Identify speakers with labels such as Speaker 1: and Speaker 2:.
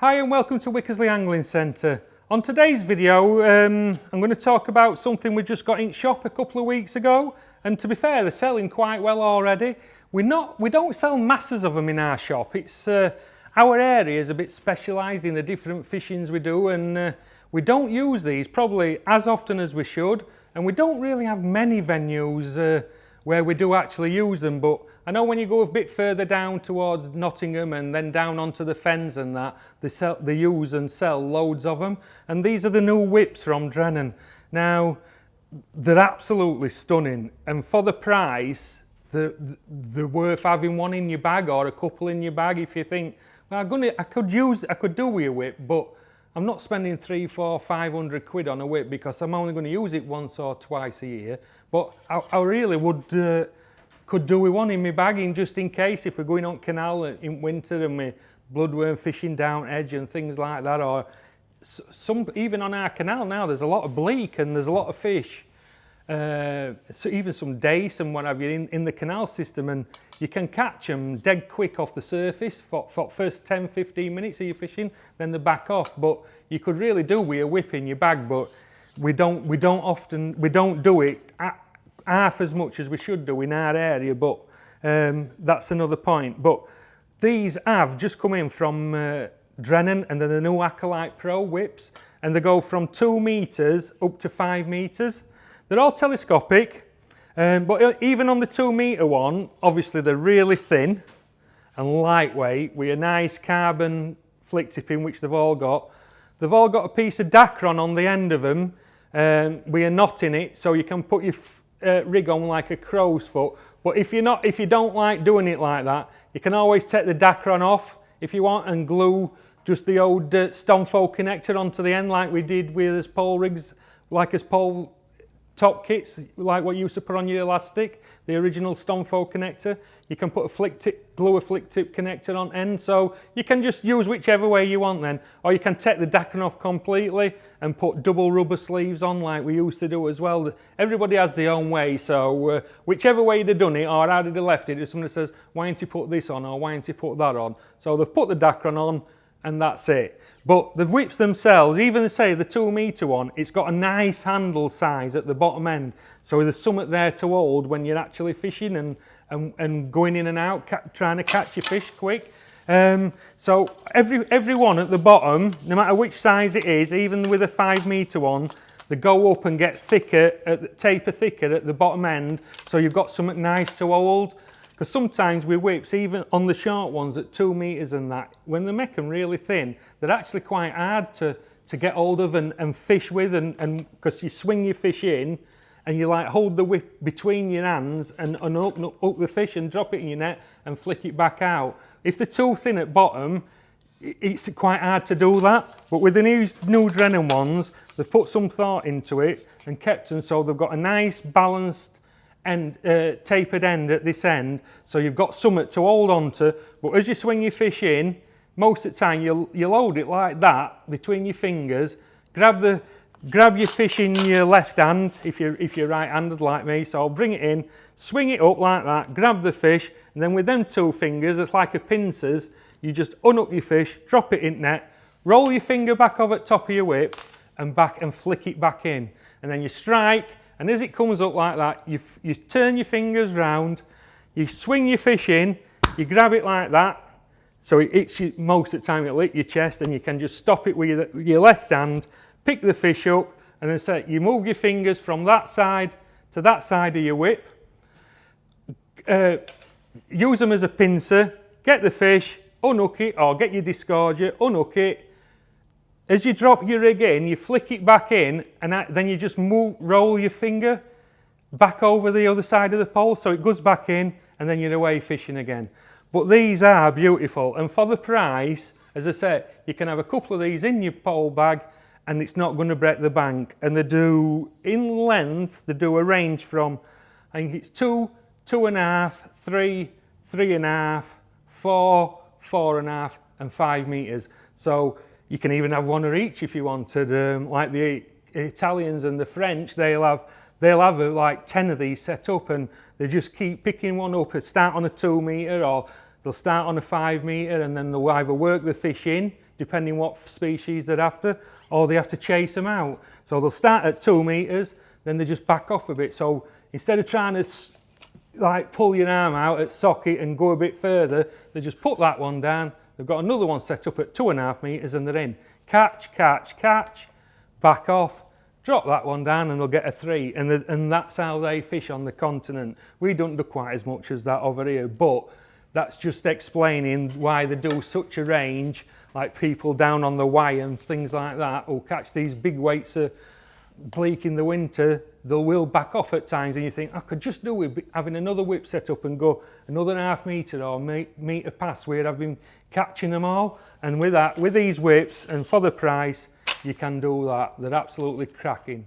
Speaker 1: Hi and welcome to Wickersley Angling Centre. On today's video I'm going to talk about something we just got in shop a couple of weeks ago, and to be fair they're selling quite well already. We don't sell masses of them in our shop. It's our area is a bit specialised in the different fishings we do, and we don't use these probably as often as we should, and we don't really have many venues where we do actually use them. But I know when you go a bit further down towards Nottingham and then down onto the fens and that, they use and sell loads of them. And these are the new whips from Drennan. Now, they're absolutely stunning, and for the price, they're worth having one in your bag or a couple in your bag if you think, well, I could do with a whip, but I'm not spending 300, 400, 500 quid on a whip because I'm only going to use it once or twice a year. But I really could do with one in my bagging just in case if we're going on canal in winter and we're bloodworm fishing down edge and things like that, or even on our canal now there's a lot of bleak and there's a lot of fish, so even some dace and what have you in the canal system, and you can catch them dead quick off the surface for first 10-15 minutes of your fishing, then they back off. But you could really do with a whip in your bag, but we don't do it half as much as we should do in our area, but that's another point. But these have just come in from Drennan, and they're the new Acolyte Pro whips, and they go from 2 metres up to 5 metres. They're all telescopic, but even on the 2 metre one, obviously they're really thin and lightweight with a nice carbon flick tipping, which they've all got. They've all got a piece of Dacron on the end of them with a knot in it, so you can put your rig on like a crow's foot. But if you don't like doing it like that, you can always take the Dacron off if you want and glue just the old Stonefo connector onto the end, like we did with his pole rigs, like his pole top kits, like what you used to put on your elastic, the original Stonefo connector. You can put glue a flick tip connector on end, so you can just use whichever way you want then, or you can take the Dacron off completely and put double rubber sleeves on like we used to do as well. Everybody has their own way, so whichever way they've done it or how they've left it, if somebody says, why don't you put this on or why don't you put that on? So they've put the Dacron on and that's it. But the whips themselves, even say the 2 metre one, it's got a nice handle size at the bottom end, so there's something there to hold when you're actually fishing and going in and out, trying to catch your fish quick. So every one at the bottom, no matter which size it is, even with a 5 metre one, they go up and get thicker, taper thicker at the bottom end, so you've got something nice to hold. Because sometimes with whips, even on the short ones at 2 metres and that, when they make them really thin, they're actually quite hard to get hold of and fish with, and because you swing your fish in and you like hold the whip between your hands and up the fish and drop it in your net and flick it back out. If they're too thin at bottom, it's quite hard to do that. But with the new Drennan ones, they've put some thought into it and kept them so they've got a nice balanced and tapered end at this end, so you've got something to hold on to. But as you swing your fish in, most of the time you'll hold it like that between your fingers, grab your fish in your left hand if you're right-handed like me, so I'll bring it in, swing it up like that, grab the fish, and then with them 2 fingers, it's like a pincers, you just unhook your fish, drop it in net, roll your finger back over the top of your whip and back and flick it back in, and then you strike. And as it comes up like that, you turn your fingers round, you swing your fish in, you grab it like that, so it hits you, most of the time it'll hit your chest, and you can just stop it with your left hand, pick the fish up, and then say, you move your fingers from that side to that side of your whip, use them as a pincer, get the fish, unhook it, or get your disgorger, unhook it. As you drop your rig in, you flick it back in, and then you just roll your finger back over the other side of the pole, so it goes back in, and then you're away fishing again. But these are beautiful, and for the price, as I said, you can have a couple of these in your pole bag, and it's not going to break the bank. And they do, in length, they do a range from, I think it's 2, 2.5, 3, 3.5, 4, 4.5, and 5 metres. So you can even have one of each if you wanted. Like the Italians and the French, they'll have like 10 of these set up, and they just keep picking one up. Start on a 2 metre, or they'll start on a 5 metre, and then they'll either work the fish in depending what species they're after, or they have to chase them out. So they'll start at 2 metres, then they just back off a bit. So instead of trying to like pull your arm out at socket and go a bit further, they just put that one down. They've got another one set up at 2.5 metres and they're in. Catch, catch, catch, back off, drop that one down and they'll get a 3. And that's how they fish on the continent. We don't do quite as much as that over here, but that's just explaining why they do such a range, like people down on the Wye and things like that who'll catch these big weights of bleak in the winter. They will back off at times and you think, I could just do with having another whip set up and go another 1/2 metre or metre past where I've been catching them all. And with that, with these whips and for the price, you can do that. They're absolutely cracking.